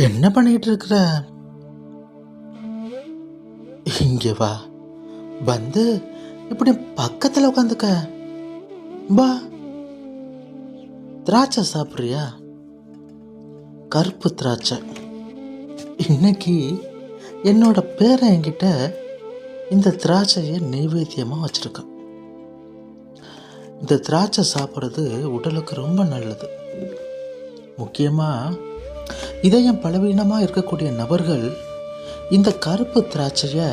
என்ன பண்ணிட்டு இருக்கிற? இங்க வா. வந்து இப்படி பக்கத்துல உட்காந்துக்க. வா. திராட்சை சாப்பிட்றியா? கருப்பு திராட்சை. இன்னைக்கு என்னோட பேரை என்கிட்ட இந்த திராட்சையை நைவேத்தியமாக வச்சுருக்கேன். இந்த திராட்சை சாப்பிட்றது உடலுக்கு ரொம்ப நல்லது. முக்கியமாக இதயம் பலவீனமாக இருக்கக்கூடிய நபர்கள் இந்த கருப்பு திராட்சையை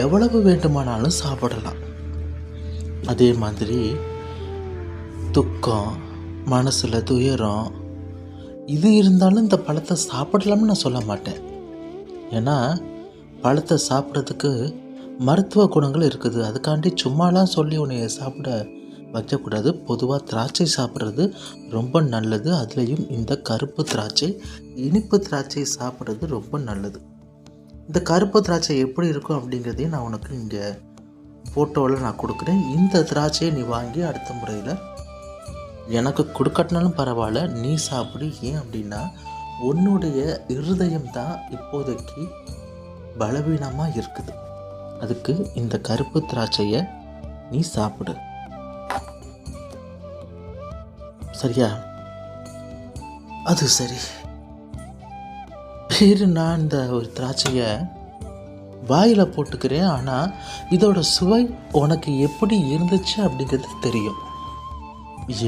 எவ்வளவு வேண்டுமானாலும் சாப்பிடலாம். அதே மாதிரி துக்கம், மனசில் துயரம் இது இருந்தாலும் இந்த பழத்தை சாப்பிடலாம்னு நான் சொல்ல மாட்டேன். ஏன்னா பழத்தை சாப்பிட்றதுக்கு மருத்துவ குணங்கள் இருக்குது. அதுக்காண்டி சும்மாலாம் சொல்லி உன்னை சாப்பிட வைக்கக்கூடாது. பொதுவாக திராட்சை சாப்பிட்றது ரொம்ப நல்லது. அதுலேயும் இந்த கருப்பு திராட்சை, இனிப்பு திராட்சை சாப்பிட்றது ரொம்ப நல்லது. இந்த கருப்பு திராட்சை எப்படி இருக்கும் அப்படிங்கிறதையும் நான் உனக்கு இங்கே ஃபோட்டோவில் நான் கொடுக்குறேன். இந்த திராட்சையை நீ வாங்கி அடுத்த முறையில் எனக்கு கொடுக்கட்டினாலும் பரவாயில்ல, நீ சாப்பிடு. ஏன் அப்படின்னா உன்னுடைய இருதயம் தான் இப்போதைக்கு பலவீனமாக இருக்குது. அதுக்கு இந்த கருப்பு திராட்சையை நீ சாப்பிடு, சரியா? அது சரி. நான் இந்த ஒரு திராட்சையை வாயில் போட்டுக்கிறேன். ஆனால் இதோட சுவை உனக்கு எப்படி இருந்துச்சு அப்படிங்கிறது தெரியும்.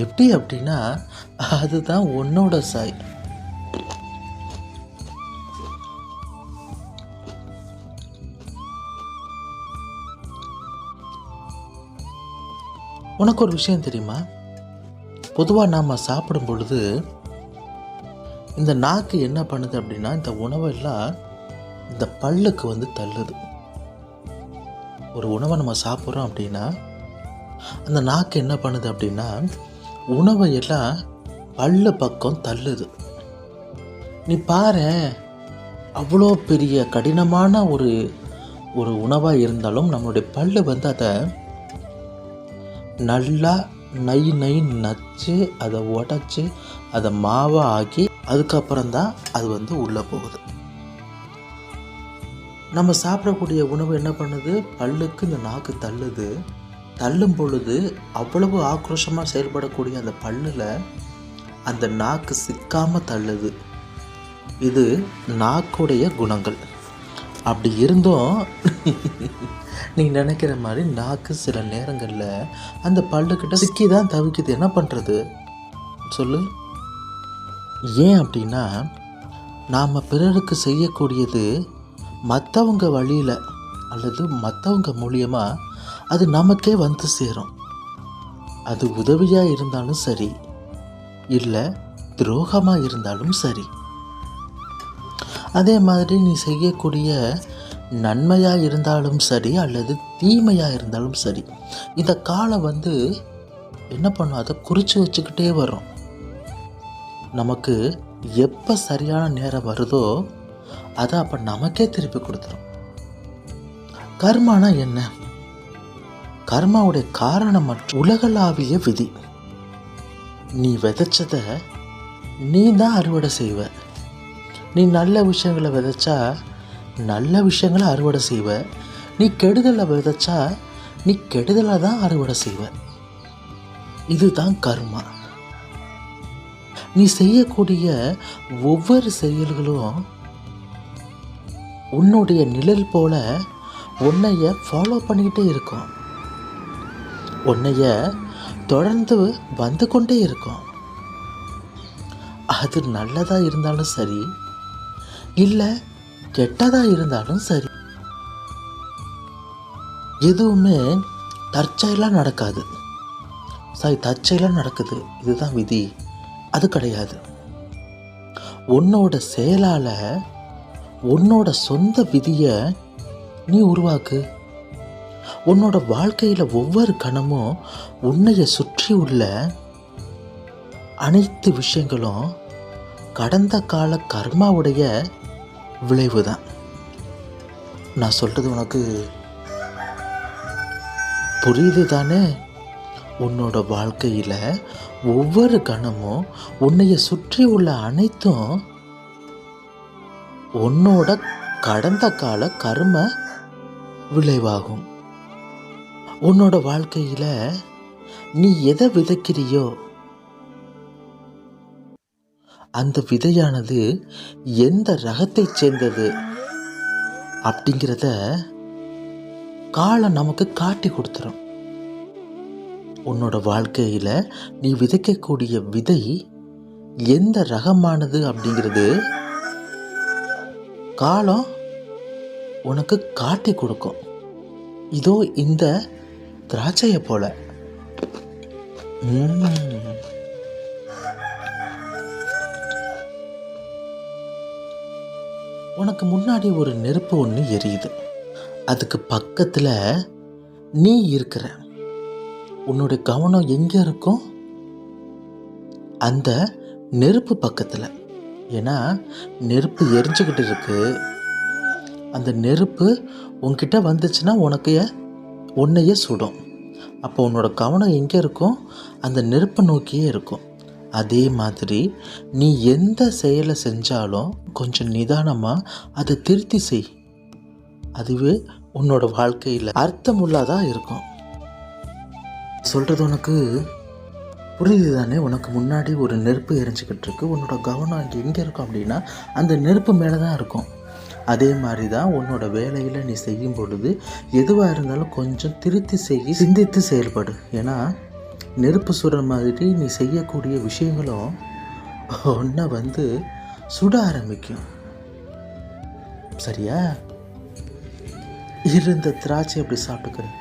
எப்படி அப்படின்னா அதுதான் உன்னோட சாய். உனக்கு ஒரு விஷயம் தெரியுமா? பொதுவாக நாம் சாப்பிடும் பொழுது இந்த நாக்கு என்ன பண்ணுது அப்படின்னா இந்த உணவெல்லாம் இந்த பல்லுக்கு தள்ளுது. ஒரு உணவை நம்ம சாப்பிட்றோம் அப்படின்னா அந்த நாக்கு என்ன பண்ணுது அப்படின்னா உணவை எல்லாம் பல்லு பக்கம் தள்ளுது. நீ பாரு, அவ்வளோ பெரிய கடினமான ஒரு உணவாக இருந்தாலும் நம்மளுடைய பல்லு அதை நல்லா நை நச்சு அதை உடச்சி அதை மாவாக ஆக்கி அதுக்கப்புறம்தான் அது உள்ளே போகுது. நம்ம சாப்பிடக்கூடிய உணவு என்ன பண்ணுது? பல்லுக்கு இந்த நாக்கு தள்ளுது. தள்ளும் பொழுது அவ்வளவு ஆக்ரோஷமாக செயல்படக்கூடிய அந்த பல்லில் அந்த நாக்கு சிக்காமல் தள்ளுது. இது நாக்குடைய குணங்கள். அப்படி இருந்தும் நீ நினைக்கிற மாதிரி நாக்கு சில நேரங்களில் அந்த பல்லுக்கிட்ட சிக்கி தான் தவிக்குது. என்ன பண்ணுறது சொல்லு? ஏன் அப்படின்னா நாம் பிறருக்கு செய்யக்கூடியது மற்றவங்க வழியில் அல்லது மற்றவங்க மூலியமாக அது நமக்கே சேரும். அது உதவியாக இருந்தாலும் சரி, இல்லை துரோகமாக இருந்தாலும் சரி. அதே மாதிரி நீ செய்யக்கூடிய நன்மையாக இருந்தாலும் சரி அல்லது தீமையாக இருந்தாலும் சரி, இந்த காலம் என்ன பண்ணும்? அதை குறித்து வச்சுக்கிட்டே வரும். நமக்கு எப்போ சரியான நேரம் வருதோ அதை அப்போ நமக்கே திருப்பி கொடுத்துரும். கர்மானா என்ன? கர்மாவுடைய காரணம் மற்றும் உலகளாவிய விதி. நீ விதைச்சதை நீ தான் அறுவடை செய்வ. நீ நல்ல விஷயங்களை விதைச்சா நல்ல விஷயங்களை அறுவடை செய்வ. நீ கெடுதலை விதைச்சா நீ கெடுதலை தான் அறுவடை செய்வ. இதுதான் கர்மா. நீ செய்யக்கூடிய ஒவ்வொரு செயல்களும் உன்னுடைய நிழல் போல உன்னைய ஃபாலோ பண்ணிக்கிட்டே இருக்கும். உன்னைய தொடர்ந்து வந்து கொண்டே இருக்கும். அது நல்லதாக இருந்தாலும் சரி, இல்லை கெட்டதாக இருந்தாலும் சரி, எதுவுமே தற்செயலாக நடக்காது. தற்செயலாக நடக்குது, இதுதான் விதி. அது கிடையாது. உன்னோட செயலால் உன்னோட சொந்த விதியை நீ உருவாக்கு. உன்னோட வாழ்க்கையில் ஒவ்வொரு கணமும் உன்னைய சுற்றி உள்ள அனைத்து விஷயங்களும் கடந்த கால கர்மாவுடைய விளைவு தான். நான் சொல்கிறது உனக்கு புரியுது தானே? உன்னோட வாழ்க்கையில் ஒவ்வொரு கணமும் உன்னைய சுற்றி உள்ள அனைத்தும் உன்னோட கடந்த கால கர்ம விளைவாகும். உன்னோட வாழ்க்கையில் நீ எதை விதைக்கிறியோ அந்த விதையானது எந்த ரகத்தை சேர்ந்தது அப்படிங்கிறத காலம் நமக்கு காட்டி கொடுத்துரும். உன்னோட வாழ்க்கையில் நீ விதைக்கக்கூடிய விதை எந்த ரகமானது அப்படிங்கிறது காலம் உனக்கு காட்டி கொடுக்கும். இதோ இந்த திராட்சையை போல. உனக்கு முன்னாடி ஒரு நெருப்பு ஒன்று எரியுது. அதுக்கு பக்கத்தில் நீ இருக்கிற. உன்னுடைய கவனம் எங்கே இருக்கும்? அந்த நெருப்பு பக்கத்தில். ஏன்னா நெருப்பு எரிஞ்சுக்கிட்டு இருக்கு. அந்த நெருப்பு உன்கிட்ட வந்துச்சுன்னா உன்னையே சுடும். அப்போ உன்னோட கவனம் எங்கே இருக்கும்? அந்த நெருப்பை நோக்கியே இருக்கும். அதே மாதிரி நீ எந்த செயலை செஞ்சாலும் கொஞ்சம் நிதானமாக அதை திருத்தி செய். அதுவே உன்னோட வாழ்க்கையில் அர்த்தமுள்ளதாக இருக்கும். சொல்கிறது உனக்கு புரியுது தானே? உனக்கு முன்னாடி ஒரு நெருப்பு எரிஞ்சிக்கிட்டு இருக்கு. உன்னோட கவனம் அங்கே எங்கே இருக்கும் அப்படின்னா அந்த நெருப்பு மேலே தான் இருக்கும். அதே மாதிரி தான் உன்னோட வேலையில் நீ செய்யும் பொழுது எதுவாக இருந்தாலும் கொஞ்சம் திருத்தி சிந்தித்து செயல்படு. ஏன்னா நெருப்பு சுடுற மாதிரி நீ செய்யக்கூடிய விஷயங்களும் உன்னை சுட ஆரம்பிக்கும். சரியா? இருந்த திராட்சை அப்படி சாப்பிட்டுக்கிறேன்.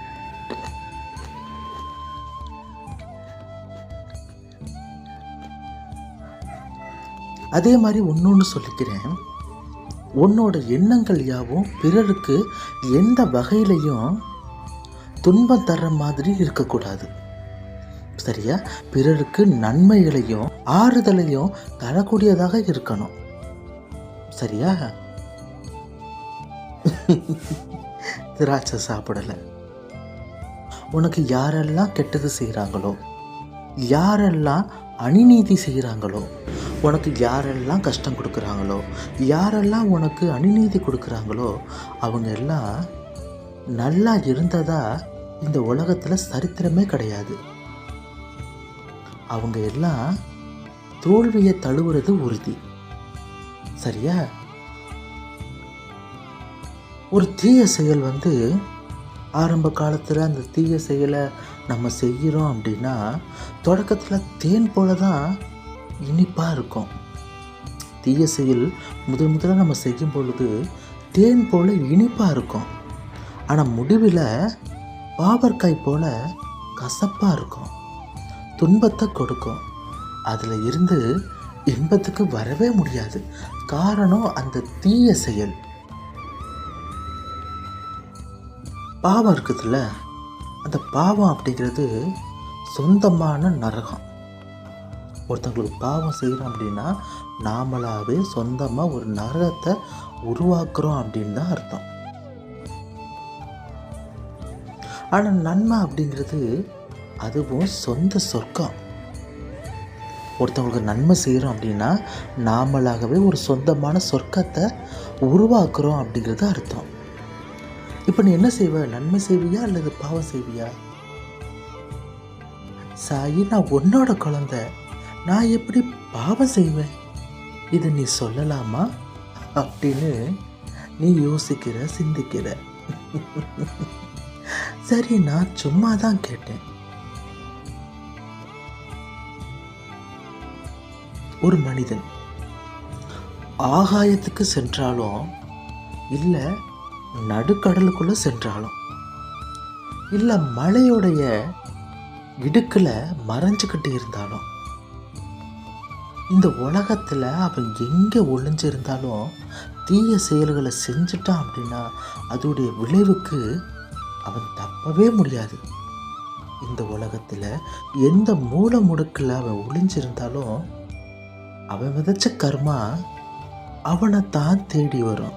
அதே மாதிரி ஒன்னொன்று சொல்லிக்கிறேன். உன்னோட எண்ணங்கள் யாவும் பிறருக்கு எந்த வகையிலையும் துன்பம் தர்ற மாதிரி இருக்கக்கூடாது. சரியா? பிறருக்கு நன்மைகளையும் ஆறுதலையும் தரக்கூடியதாக இருக்கணும். சரியா? திராட்சை சாப்பிடலை. உனக்கு யாரெல்லாம் கெட்டது செய்கிறாங்களோ, யாரெல்லாம் அநீதி செய்கிறாங்களோ, உனக்கு யாரெல்லாம் கஷ்டம் கொடுக்குறாங்களோ, யாரெல்லாம் உனக்கு அநீதி கொடுக்குறாங்களோ, அவங்க எல்லாம் நல்லா இருந்ததா இந்த உலகத்தில் சரித்திரமே கிடையாது. அவங்க எல்லாம் தோல்வியை தழுவுறது உறுதி. சரியா? ஒரு தீய செயல் ஆரம்ப காலத்தில் அந்த தீய செயலை நம்ம செய்கிறோம் அப்படின்னா தொடக்கத்தில் தேன் போல தான் இனிப்பாக இருக்கும். தீய செயல் முதல்ல நம்ம செய்யும் பொழுது தேன் போல இனிப்பாக இருக்கும். ஆனால் முடிவில் பாவற்காய் போல கசப்பாக இருக்கும். துன்பத்தை கொடுக்கும். அதில் இருந்து இன்பத்துக்கு வரவே முடியாது. காரணம் அந்த தீய செயல். பாவம் இருக்குதுல்ல, அந்த பாவம் அப்படிங்கிறது சொந்தமான நரகம். ஒருத்தங்களுக்கு பாவம் செய்கிறோம் அப்படின்னா நாமளாவே சொந்தமாக ஒரு நரகத்தை உருவாக்குறோம் அப்படின்னு தான் அர்த்தம். ஆனால் நன்மை அப்படிங்கிறது அதுவும் சொந்த சொர்க்கம். ஒருத்தவங்களுக்கு நன்மை செய்கிறோம் அப்படின்னா நாமளாகவே ஒரு சொந்தமான சொர்க்கத்தை உருவாக்குறோம் அப்படிங்கிறது அர்த்தம். இப்போ நீ என்ன செய்வ? நன்மை செய்வியா அல்லது பாவம் செய்வியா? சாயி, நான் உன்னோட குழந்தை, நான் எப்படி பாவம் செய்வேன்? இது நீ சொல்லலாமா அப்படின்னு நீ யோசிக்கிற, சிந்திக்கிற. சரி, நான் சும்மா தான் கேட்டேன். ஒரு மனிதன் ஆகாயத்துக்கு சென்றாலும் இல்லை நடுக்கடலுக்குள்ள சென்றாலும் இல்லை மலையோடைய இடுக்கில் மறைஞ்சுக்கிட்டு இருந்தாலும் இந்த உலகத்தில் அவன் எங்கே ஒளிஞ்சிருந்தாலும் தீய செயல்களை செஞ்சுட்டான் அப்படின்னா அதோடைய விளைவுக்கு அவன் தப்பவே முடியாது. இந்த உலகத்தில் எந்த மூல முடுக்கில் அவன் ஒளிஞ்சிருந்தாலும் அவன் விதைச்ச கர்மா அவனை தான் தேடி வரும்.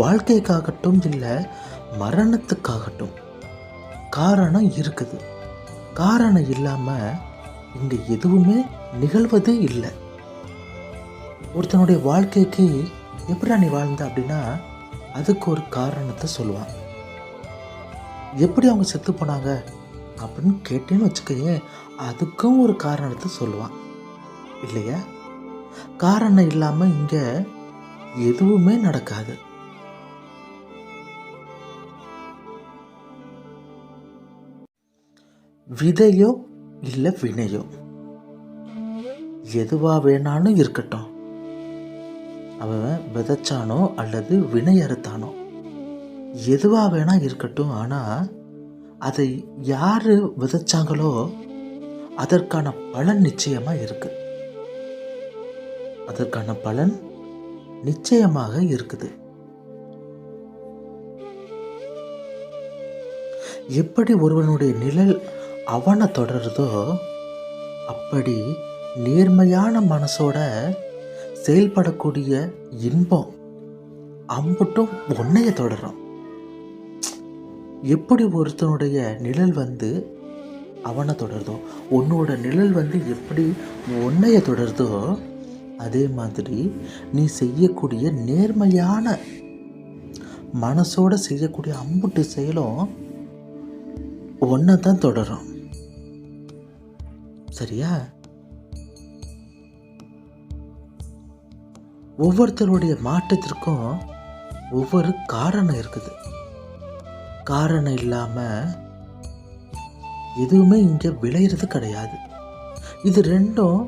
வாழ்க்கைக்காகட்டும் இல்லை மரணத்துக்காகட்டும் காரணம் இருக்குது. காரணம் இல்லாமல் இங்கே எதுவுமே நிகழ்வதே இல்லை. ஒருத்தனுடைய வாழ்க்கைக்கு எப்படிடா நீ வாழ்ந்த அப்படின்னா அதுக்கு ஒரு காரணத்தை சொல்லுவான். எப்படி அவங்க செத்து போனாங்க அப்படின்னு கேட்டேன்னு வச்சுக்கையே, அதுக்கும் ஒரு காரணத்தை சொல்லுவான் இல்லையா? காரணம் இல்லாமல் இங்கே எதுவுமே நடக்காது. விதையோ இல்லை வினையோ எதுவா வேணாலும் இருக்கட்டும், அவன் விதைச்சானோ அல்லது வினை அறுத்தானோ எதுவா வேணா இருக்கட்டும், ஆனால் அதை யாரு விதைச்சாங்களோ அதற்கான பலன் நிச்சயமாக இருக்கு. அதற்கான பலன் நிச்சயமாக இருக்குது. எப்படி ஒருவனுடைய நிழல் அவனை தொடருதோ அப்படி நேர்மையான மனசோட செயல்படக்கூடிய இன்பம் அம்புட்டும் உன்னைய தொடரும். எப்படி ஒருத்தனுடைய நிழல் வந்து அவனை தொடருதோ, உன்னோட நிழல் வந்து எப்படி உன்னைய தொடருதோ, அதே மாதிரி நீ செய்யக்கூடிய நேர்மையான மனசோட செய்யக்கூடிய அம்புட்டு செயலும் ஒன்றை தான் தொடரும். சரியா? ஒவ்வொருத்தருடைய மாற்றத்திற்கும் ஒவ்வொரு காரணம் இருக்குது. காரணம் இல்லாமல் எதுவுமே இங்கே விளையிறது கிடையாது. இது ரெண்டும்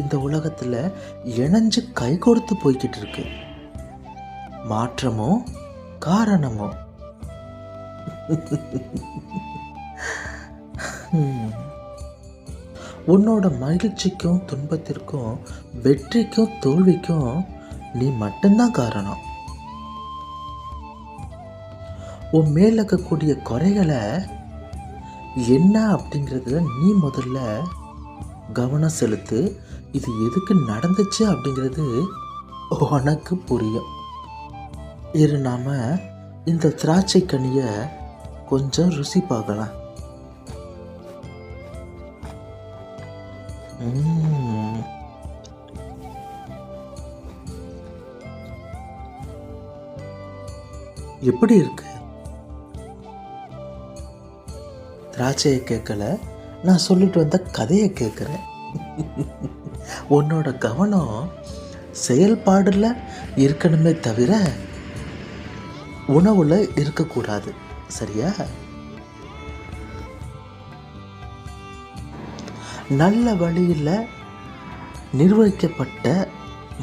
இந்த உலகத்தில் இணைஞ்சு கை கொடுத்து போய்கிட்டு இருக்கு. மாற்றமோ காரணமோ. உன்னோட மகிழ்ச்சிக்கும் துன்பத்திற்கும் வெற்றிக்கும் தோல்விக்கும் நீ மட்டும்தான் காரணம். உன் மேல இருக்கக்கூடிய குறைகளை என்ன அப்படிங்கிறதுல நீ முதல்ல கவனம் செலுத்து. இது எதுக்கு நடந்துச்சு அப்படிங்கிறது உனக்கு புரியும். இரு, நாம இந்த திராட்சை கனியை கொஞ்சம் ருசி பார்க்கலாம். எப்படி இருக்கு? திராட்சையை கேட்கல, நான் சொல்லிட்டு வந்த கதையை கேட்குறேன். உன்னோட கவனம் செயல்பாடுல இருக்கணுமே தவிர உணவுல இருக்கக்கூடாது. சரியா? நல்ல வழியில் நிர்வகிக்கப்பட்ட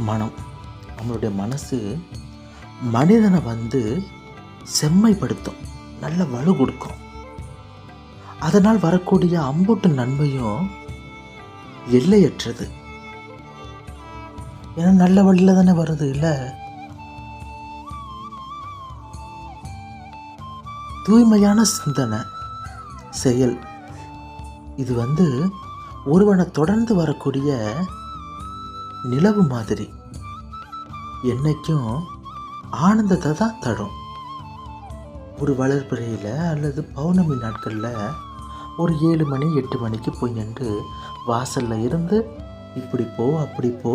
மனம், நம்மளுடைய மனசு மனிதனை வந்து செம்மைப்படுத்தும், நல்ல வலு கொடுக்கும். அதனால் வரக்கூடிய அம்புட்டு நன்மையும் எல்லையற்றது. ஏன்னா நல்ல வழியில் தானே வருது இல்லை? தூய்மையான சிந்தனை செயல், இது வந்து ஒருவனை தொடர்ந்து வரக்கூடிய நிலவு மாதிரி என்னைக்கும் ஆனந்தத்தை தான் தரும். ஒரு வளர்பிறையில் அல்லது பௌர்ணமி நாட்களில் ஒரு 7 மணி 8 மணிக்கு போய் நின்று வாசலில் இருந்து இப்படி போ அப்படி போ,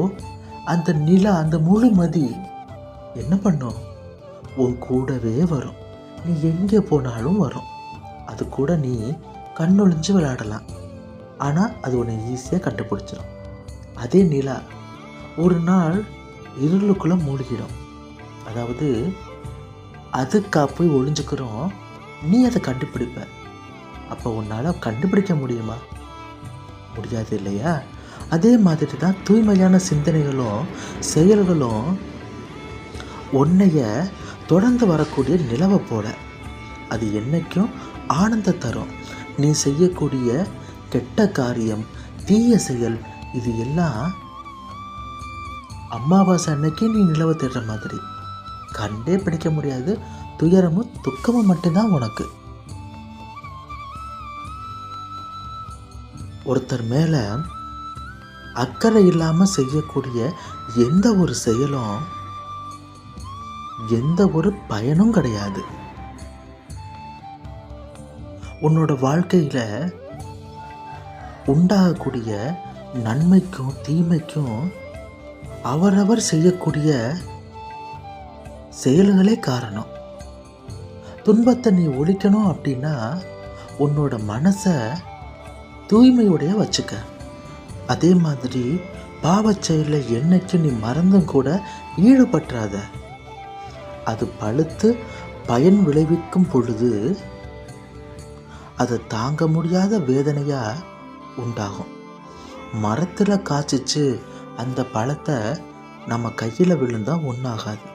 அந்த நிலா அந்த முழுமதி என்ன பண்ணும்? உன் கூடவே வரும். நீ எங்கே போனாலும் வரும். அது கூட நீ கண்ணொழிஞ்சு விளையாடலாம், ஆனால் அது உன்னை ஈஸியாக கண்டுபிடிச்சிடும். அதே நிலா ஒரு நாள் இருளுக்குள்ளே மூழ்கிடும். அதாவது அதுக்கா போய் ஒளிஞ்சுக்கிறோம், நீ அதை கண்டுபிடிப்ப. அப்போ உன்னால் கண்டுபிடிக்க முடியுமா? முடியாது இல்லையா? அதே மாதிரி தான் தூய்மையான சிந்தனைகளும் செயல்களும் உன்னைய தொடர்ந்து வரக்கூடிய நிலவை போல அது என்னைக்கும் ஆனந்த தரும். நீ செய்யக்கூடிய கெட்ட காரியம், தீய செயல், இது எல்லாம் அமாவாசை அன்னைக்கு நீ நிலவை தேடுற மாதிரி கண்டே பிடிக்க முடியாது. துயரமும் துக்கமும் மட்டும்தான் உனக்கு. ஒருத்தர் மேல அக்கறை இல்லாமல் செய்யக்கூடிய எந்த ஒரு செயலும் எந்த ஒரு பயனும் கிடையாது. உன்னோட வாழ்க்கையில் உண்டாகக்கூடிய நன்மைக்கும் தீமைக்கும் அவரவர் செய்யக்கூடிய செயல்களே காரணம். துன்பத்தை நீ ஒழிக்கணும் அப்படின்னா உன்னோட மனசை தூய்மையுடைய வச்சுக்க. அதே மாதிரி பாவச் செயலில் என்னைக்கு நீ மறந்தும் கூட ஈடுபற்றாத. அது பழுத்து பயன் விளைவிக்கும் பொழுது அதை தாங்க முடியாத வேதனையா உண்டாகும். மரத்தில் காய்ச்சிச்சு அந்த பழத்தை நம்ம கையில் விழுந்தா ஒன்றாகாது.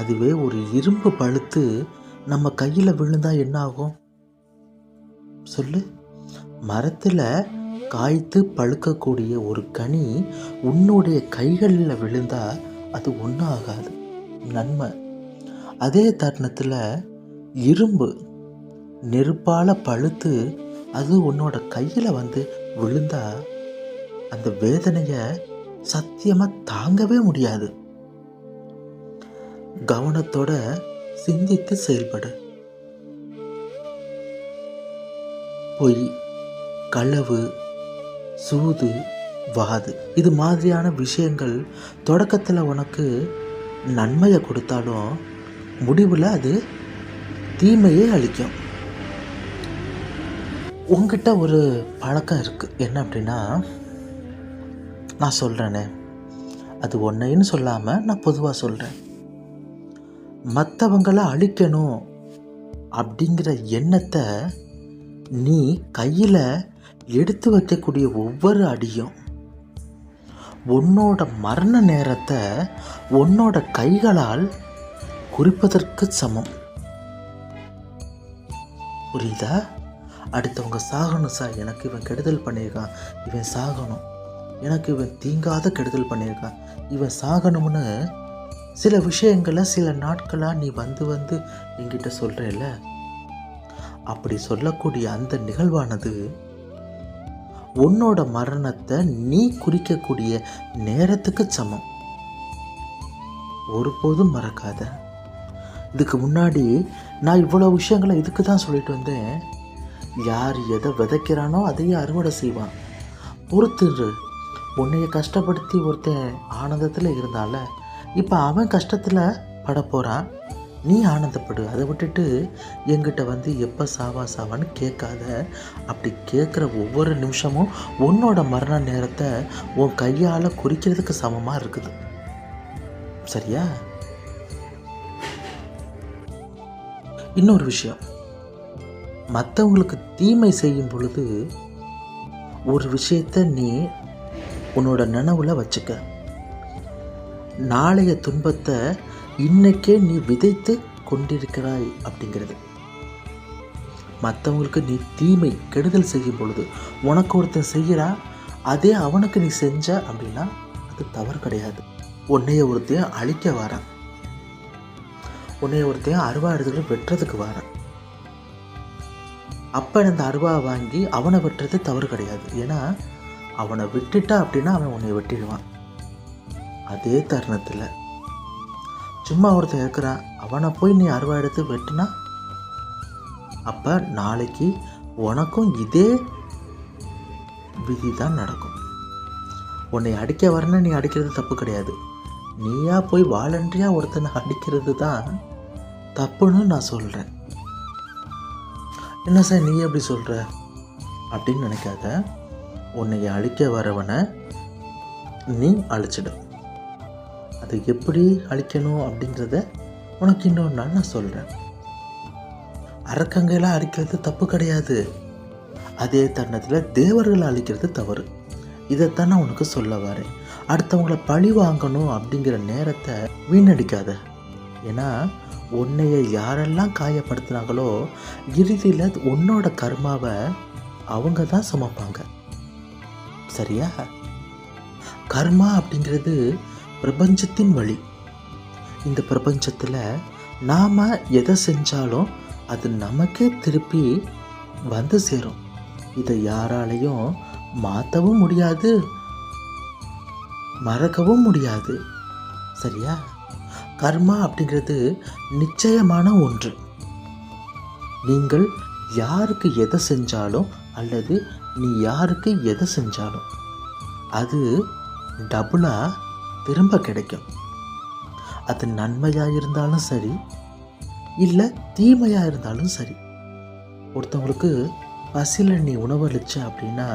அதுவே ஒரு இரும்பு பழுத்து நம்ம கையில் விழுந்தா என்ன ஆகும் சொல்லு? மரத்தில் காய்த்து பழுக்கக்கூடிய ஒரு கனி உன்னுடைய கைகளில் விழுந்தா அது ஒன்றும் ஆகாது, நன்மை. அதே தருணத்தில் இரும்பு நெருப்பால் பழுத்து அது உன்னோட கையில் வந்து விழுந்தா அந்த வேதனையை சத்தியமாக தாங்கவே முடியாது. கவனத்தோட சிந்தித்து செயல்படு. பொய், களவு, சூது, வாது இது மாதிரியான விஷயங்கள் தொடக்கத்தில் உனக்கு நன்மையை கொடுத்தாலும் முடிவில் அது தீமையே அளிக்கும். உங்ககிட்ட ஒரு பழக்கம் இருக்குது. என்ன அப்படின்னா, நான் சொல்கிறேனே, அது ஒன்றைன்னு சொல்லாமல் நான் பொதுவாக சொல்கிறேன். மற்றவங்களை அழிக்கணும் அப்படிங்கிற எண்ணத்தை நீ கையில் எடுத்து வைக்கக்கூடிய ஒவ்வொரு அடியும் உன்னோட மரண நேரத்தை உன்னோட கைகளால் குறிப்பதற்கு சமம். புரியுதா? அடுத்தவங்க சாகணும் சார், எனக்கு இவன் கெடுதல் பண்ணியிருக்கான், இவன் சாகணும், எனக்கு இவன் தீங்காத கெடுதல் பண்ணியிருக்கான், இவன் சாகணும்னு சில விஷயங்களை சில நாட்களாக நீ வந்து என்கிட்ட சொல்கிறேல்ல, அப்படி சொல்லக்கூடிய அந்த நிகழ்வானது உன்னோட மரணத்தை நீ குறிக்கக்கூடிய நேரத்துக்கு சமம். ஒருபோதும் மறக்காத. இதுக்கு முன்னாடி நான் இவ்வளோ விஷயங்களை இதுக்கு தான் சொல்லிட்டு வந்தேன். யார் எதை விதைக்கிறானோ அதையே அறுவடை செய்வான். பொறுத்துரு. உன்னைய கஷ்டப்படுத்தி ஒருத்தன் ஆனந்தத்தில் இருந்தால இப்போ அவன் கஷ்டத்தில் பட போகிறான், நீ ஆனந்தப்படு. அதை விட்டுட்டு என்கிட்ட வந்து எப்போ சாவான்னு கேட்காத. அப்படி கேட்குற ஒவ்வொரு நிமிஷமும் உன்னோட மரண நேரத்தை உன் கையால் குறிக்கிறதுக்கு சமமாக இருக்குது. சரியா? இன்னொரு விஷயம், மற்றவங்களுக்கு தீமை செய்யும் பொழுது ஒரு விஷயத்தை நீ உன்னோட நினைவில் வச்சுக்க. நாளைய துன்பத்தை இன்னைக்கே நீ விதைத்து கொண்டிருக்கிறாய் அப்படிங்கிறது. மற்றவங்களுக்கு நீ தீமை கெடுதல் செய்யும் பொழுது உனக்கு ஒருத்தன் செய்கிறா, அதே அவனுக்கு நீ செஞ்ச அப்படின்னா அது தவறு கிடையாது. உன்னைய ஒருத்தையும் அழிக்க வரான், உன்னைய ஒருத்தையும் அருவா எடுத்துக்கிட்டு வெட்டுறதுக்கு வரான். அப்போ அந்த அருவாவை வாங்கி அவனை வெட்டுறது தவறு கிடையாது. ஏன்னா அவனை விட்டுட்டா அப்படின்னா அவன் உன்னை வெட்டிடுவான். அதே தருணத்தில் சும்மா ஒருத்தன் இருக்கிறான், அவனை போய் நீ அருவா எடுத்து வெட்டினா அப்போ நாளைக்கு உனக்கும் இதே விதி தான் நடக்கும். உன்னை அடிக்க வரணும்னு நீ அடிக்கிறது தப்பு கிடையாது. நீயா போய் வாலண்டரியாக ஒருத்தனை அடிக்கிறது தான் தப்புன்னு நான் சொல்கிறேன். என்ன சார் நீ எப்படி சொல்கிற அப்படின்னு நினைக்காத. உன்னை அழிக்க வரவனை நீ அழிச்சிடு. அது எப்படி அழிக்கணும் அப்படிங்கிறத உனக்கு இன்னொரு நாள் நான் சொல்கிறேன். அரக்கங்களாக அழிக்கிறது தப்பு கிடையாது. அதே தருணத்தில் தேவர்களை அழிக்கிறது தவறு. இதைத்தான் நான் உனக்கு சொல்ல வரேன். அடுத்தவங்களை பழி வாங்கணும் அப்படிங்கிற நேரத்தை வீணடிக்காத. ஏன்னா உன்னைய யாரெல்லாம் காயப்படுத்துனாங்களோ இறுதியில் உன்னோட கர்மாவை அவங்க தான் சுமப்பாங்க. சரியா? கர்மா அப்படிங்கிறது பிரபஞ்சத்தின் வழி. இந்த பிரபஞ்சத்தில் நாம் எதை செஞ்சாலும் அது நமக்கே திருப்பி வந்து சேரும். இதை யாராலையும் மாற்றவும் முடியாது, மறக்கவும் முடியாது. சரியா? கர்மா அப்படிங்கிறது நிச்சயமான ஒன்று. நீங்கள் யாருக்கு எதை செஞ்சாலும் அல்லது நீ யாருக்கு எதை செஞ்சாலும் அது டபுளாக திரும்ப கிடைக்கும். அது நன்மையாக இருந்தாலும் சரி, இல்லை தீமையாக இருந்தாலும் சரி. ஒருத்தவங்களுக்கு பசியில் நீ உணவளிச்ச அப்படின்னா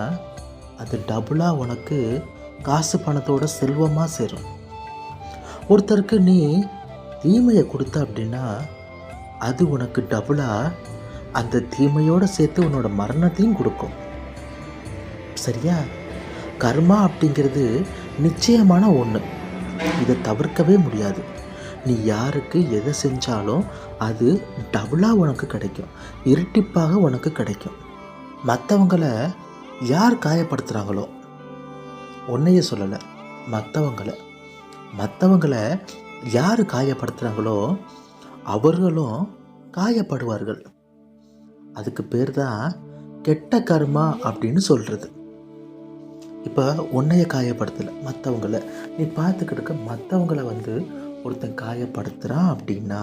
அது டபுளாக உனக்கு காசு பணத்தோட செல்வமாக சேரும். ஒருத்தருக்கு நீ தீமையை கொடுத்த அப்படின்னா அது உனக்கு டபுளாக அந்த தீமையோடு சேர்த்து உன்னோட மரணத்தையும் கொடுக்கும். சரியா? கர்மா அப்படிங்கிறது நிச்சயமான ஒன்று, இதை தவிர்க்கவே முடியாது. நீ யாருக்கு எதை செஞ்சாலும் அது டபுளாக உனக்கு கிடைக்கும், இரட்டிப்பாக உனக்கு கிடைக்கும். மற்றவங்களை யார் காயப்படுத்துகிறாங்களோ, உன்னைய சொல்லலை, மற்றவங்களை யார் காயப்படுத்துகிறாங்களோ அவர்களும் காயப்படுவார்கள். அதுக்கு பேர் தான் கெட்ட கர்மா அப்படின்னு சொல்கிறது. இப்போ உன்னைய காயப்படுத்தலை, மற்றவங்களை நீ பார்த்துக்கிட்டு இருக்க மற்றவங்களை ஒருத்தன் காயப்படுத்துகிறான் அப்படின்னா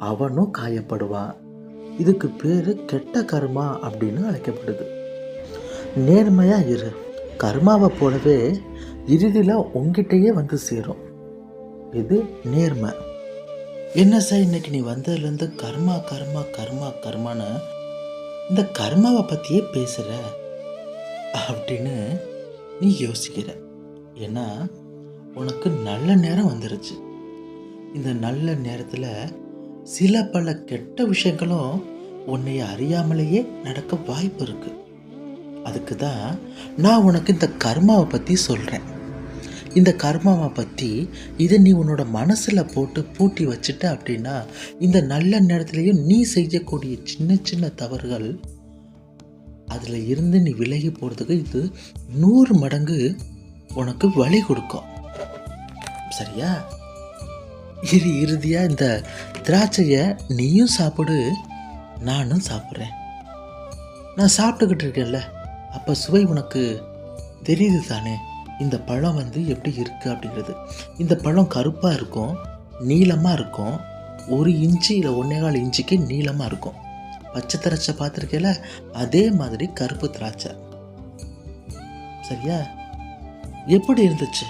அவனும் காயப்படுவான். இதுக்கு பேர் கெட்ட கர்மா அப்படின்னு அழைக்கப்படுது. நேர்மையாக இரு, கர்மாவை போலவே இறுதியில் உங்ககிட்டயே சேரும். இது நேர்மை. என்ன சார் இன்னைக்கு நீ வந்ததுலேருந்து கர்மா கர்மா கர்மா கர்மான்னு இந்த கர்மாவை பற்றியே பேசுகிற அப்படின்னு நீ யோசிக்கிற. ஏன்னா உனக்கு நல்ல நேரம் வந்துருச்சு. இந்த நல்ல நேரத்தில் சில பல கெட்ட விஷயங்களும் உன்னை அறியாமலேயே நடக்க வாய்ப்பு இருக்கு. அதுக்கு தான் நான் உனக்கு இந்த கர்மாவை பற்றி சொல்கிறேன். இந்த கர்மாவை பற்றி இதை நீ உன்னோட மனசில் போட்டு பூட்டி வச்சுட்ட அப்படின்னா இந்த நல்ல நேரத்துலையும் நீ செய்யக்கூடிய சின்ன சின்ன தவறுகள் அதில் இருந்து நீ விலகி போகிறதுக்கு இது 100 மடங்கு உனக்கு வழி கொடுக்கும். சரியா? இறுதியாக இந்த திராட்சையை நீயும் சாப்பிடு, நானும் சாப்பிட்றேன். நான் சாப்பிட்டுக்கிட்டு இருக்கேன்ல, அப்போ சுவை உனக்கு தெரியுது தானே? இந்த பழம் எப்படி இருக்குது அப்படிங்கிறது. இந்த பழம் கருப்பாக இருக்கும், நீளமாக இருக்கும், 1 இன்ச்சு இல்லை 1.25 இன்ச்சுக்கு நீளமாக இருக்கும். பச்சை திராட்சை பார்த்துருக்கேல, அதே மாதிரி கருப்பு திராட்சை. சரியா? எப்படி இருந்துச்சு?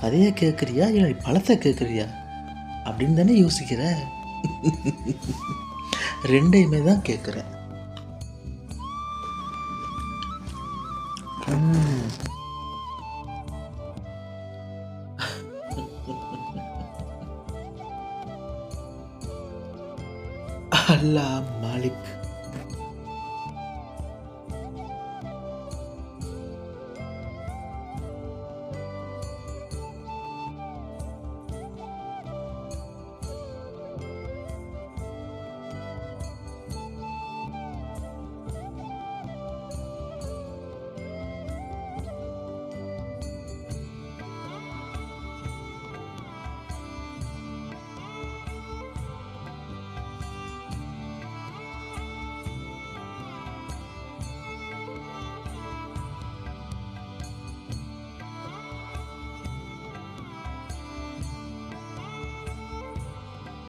கதையை கேட்குறியா இல்லை பழத்தை கேட்குறியா அப்படின்னு தானே யோசிக்கிற? ரெண்டையுமே தான் கேட்குறேன். அல்லாஹ் மாலிக்.